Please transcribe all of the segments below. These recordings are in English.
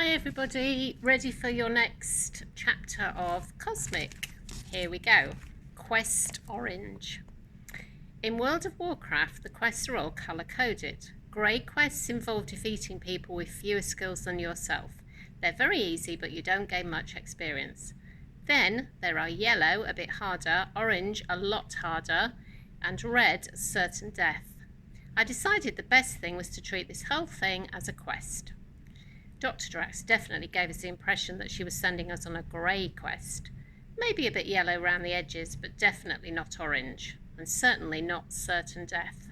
Hi everybody, ready for your next chapter of Cosmic. Here we go. Quest Orange. In World of Warcraft, the quests are all colour-coded. Grey quests involve defeating people with fewer skills than yourself. They're very easy, but you don't gain much experience. Then there are yellow, a bit harder, orange, a lot harder, and red, certain death. I decided the best thing was to treat this whole thing as a quest. Dr. Drax definitely gave us the impression that she was sending us on a grey quest. Maybe a bit yellow around the edges, but definitely not orange, and certainly not certain death.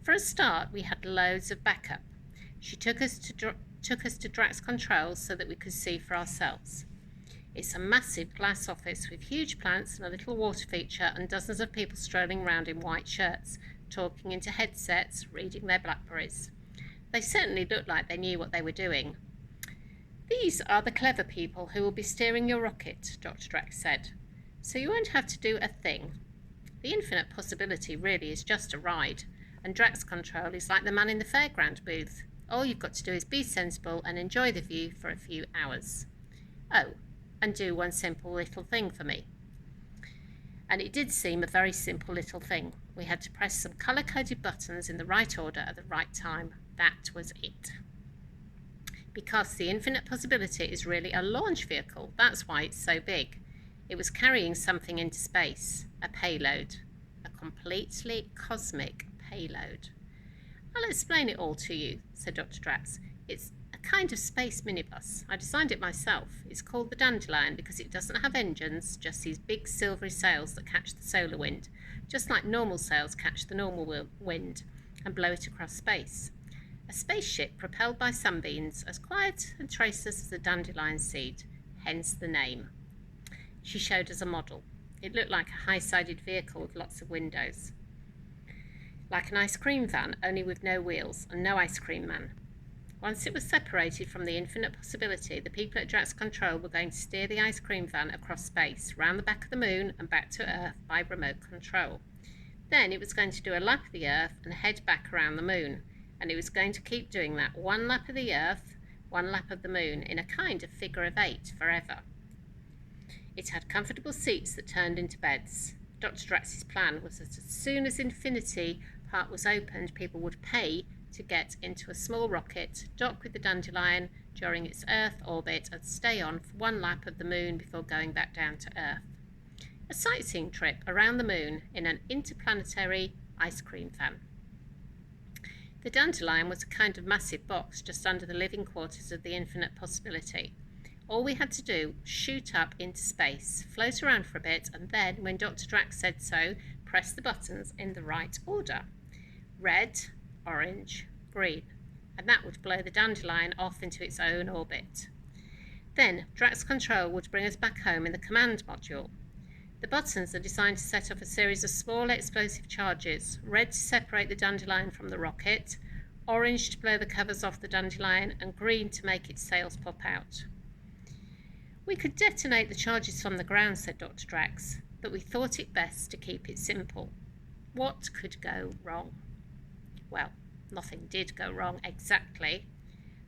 For a start, we had loads of backup. She took us to Drax Control so that we could see for ourselves. It's a massive glass office with huge plants and a little water feature and dozens of people strolling around in white shirts, talking into headsets, reading their Blackberries. They certainly looked like they knew what they were doing. These are the clever people who will be steering your rocket, Dr. Drax said. So you won't have to do a thing. The infinite possibility really is just a ride, and Drax Control is like the man in the fairground booth. All you've got to do is be sensible and enjoy the view for a few hours. Oh, and do one simple little thing for me. And it did seem a very simple little thing. We had to press some colour-coded buttons in the right order at the right time. That was it. Because the infinite possibility is really a launch vehicle, that's why it's so big. It was carrying something into space, a payload, a completely cosmic payload. I'll explain it all to you, said Dr. Drax. It's a kind of space minibus. I designed it myself. It's called the Dandelion because it doesn't have engines, just these big silvery sails that catch the solar wind, just like normal sails catch the normal wind and blow it across space. A spaceship propelled by sunbeams, as quiet and traceless as a dandelion seed, hence the name. She showed us a model. It looked like a high-sided vehicle with lots of windows. Like an ice cream van, only with no wheels and no ice cream man. Once it was separated from the infinite possibility, the people at Drax Control were going to steer the ice cream van across space, round the back of the moon and back to Earth by remote control. Then it was going to do a lap of the Earth and head back around the moon. And it was going to keep doing that, one lap of the Earth, one lap of the moon, in a kind of figure of 8 forever. It had comfortable seats that turned into beds. Dr. Drax's plan was that as soon as Infinity Part was opened, people would pay to get into a small rocket, dock with the Dandelion during its Earth orbit, and stay on for one lap of the moon before going back down to Earth. A sightseeing trip around the moon in an interplanetary ice cream van. The Dandelion was a kind of massive box just under the living quarters of the infinite possibility. All we had to do was shoot up into space, float around for a bit, and then, when Dr. Drax said so, press the buttons in the right order. Red, orange, green. And that would blow the Dandelion off into its own orbit. Then Drax Control would bring us back home in the command module. The buttons are designed to set off a series of small explosive charges, red to separate the Dandelion from the rocket, orange to blow the covers off the Dandelion, and green to make its sails pop out. We could detonate the charges from the ground, said Dr. Drax, but we thought it best to keep it simple. What could go wrong? Well, nothing did go wrong exactly.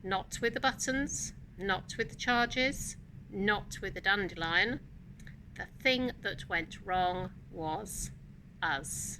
Not with the buttons, not with the charges, not with the Dandelion. The thing that went wrong was us.